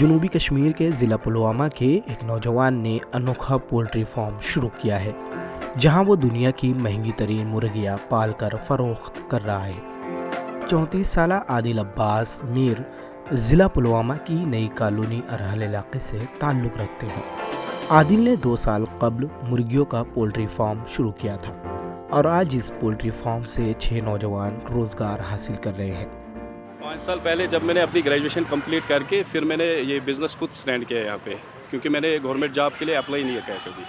जनूबी कश्मीर के ज़िला पुलवामा के एक नौजवान ने अनोखा पोल्ट्री फार्म शुरू किया है, जहां वो दुनिया की महंगी तरीन मुर्गियां पालकर फरोख्त कर रहा है। 34 साल आदिल अब्बास मीर ज़िला पुलवामा की नई कॉलोनी अरहल इलाके से ताल्लुक़ रखते हैं। आदिल ने 2 साल कबल मुर्गियों का पोल्ट्री फार्म शुरू किया था और आज इस पोल्ट्री फार्म से 6 नौजवान रोज़गार हासिल कर रहे हैं। 5 साल पहले जब मैंने अपनी ग्रेजुएशन कंप्लीट करके फिर मैंने ये बिज़नेस खुद स्टैंड किया यहाँ पे, क्योंकि मैंने गवर्नमेंट जॉब के लिए अप्लाई नहीं किया कभी।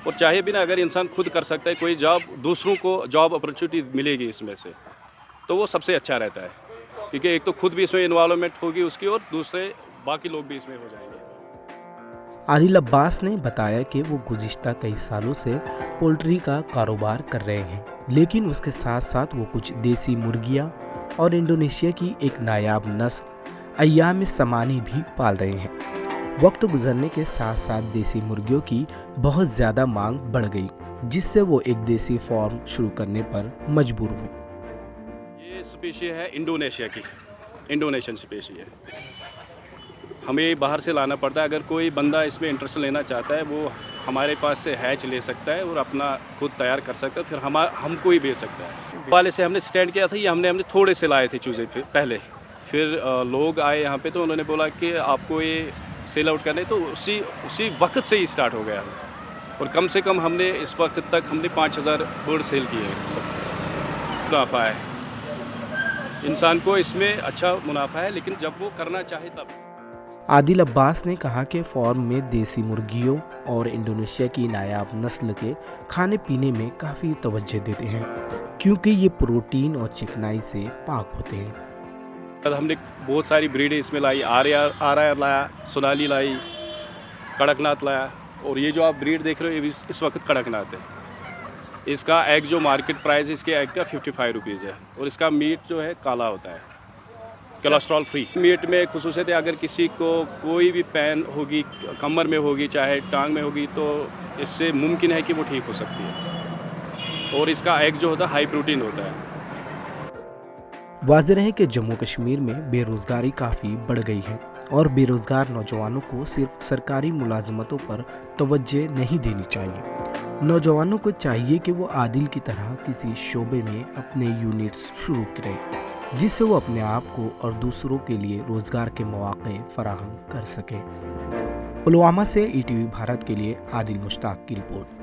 और चाहे भी ना, अगर इंसान खुद कर सकता है कोई जॉब, दूसरों को जॉब अपॉर्चुनिटी मिलेगी इसमें से, तो वो सबसे अच्छा रहता है, क्योंकि एक तो खुद भी इसमें इन्वॉल्वमेंट होगी उसकी और दूसरे बाकी लोग भी इसमें हो जाएंगे। आदिल अब्बास ने बताया कि वो गुज़िश्ता कई सालों से पोल्ट्री का कारोबार कर रहे हैं, लेकिन उसके साथ साथ वो कुछ देसी मुर्गियाँ और इंडोनेशिया की एक नायाब नस्ल अय्याम समानी भी पाल रहे हैं। वक्त गुजरने के साथ साथ देसी मुर्गियों की बहुत ज़्यादा मांग बढ़ गई, जिससे वो एक देसी फार्म शुरू करने पर मजबूर हुए। ये स्पीशी है इंडोनेशिया की, इंडोनेशियन स्पीशी है। हमें बाहर से लाना पड़ता है। अगर कोई बंदा इसमें इंटरेस्ट लेना चाहता है, वो हमारे पास से हैच ले सकता है और अपना खुद तैयार कर सकता है, फिर हमको ही बेच सकता है। वाले से हमने स्टैंड किया था, ये हमने थोड़े से लाए थे चूज़े पहले। फिर लोग आए यहाँ पे, तो उन्होंने बोला कि आपको ये सेल आउट करने, तो उसी वक्त से ही स्टार्ट हो गया। और कम से कम हमने इस वक्त तक 5000 बर्ड सेल किए हैं। सब मुनाफा है, इंसान को इसमें अच्छा मुनाफा है, लेकिन जब वो करना चाहे तब। आदिल अब्बास ने कहा कि फार्म में देसी मुर्गियों और इंडोनेशिया की नायाब नस्ल के खाने पीने में काफ़ी तवज्जो देते हैं, क्योंकि ये प्रोटीन और चिकनाई से पाक होते हैं। हमने बहुत सारी ब्रीडें इसमें लाई, आर लाया, सोनाली लाई, कड़कनाथ लाया, और ये जो आप ब्रीड देख रहे हो ये इस वक्त कड़कनाथ है। इसका एग जो मार्केट प्राइस इसके एग का 55 रुपीज़ है, और इसका मीट जो है काला होता है, कोलेस्ट्रॉल फ्री। मीट में खुसूसियत है, अगर किसी को कोई भी पेन होगी, कमर में होगी, चाहे टांग में होगी, तो इससे मुमकिन है कि वो ठीक हो सकती है। और इसका एग जो होता है हाई प्रोटीन होता है। वाज़ेह है कि जम्मू कश्मीर में बेरोज़गारी काफ़ी बढ़ गई है और बेरोज़गार नौजवानों को सिर्फ सरकारी मुलाजमतों पर तवज्जो नहीं देनी चाहिए। नौजवानों को चाहिए कि वो आदिल की तरह किसी शोबे में अपने यूनिट्स शुरू करें, जिससे वो अपने आप को और दूसरों के लिए रोज़गार के मौक़े फराहम कर सकें। पुलवामा से ETV भारत के लिए आदिल मुश्ताक की रिपोर्ट।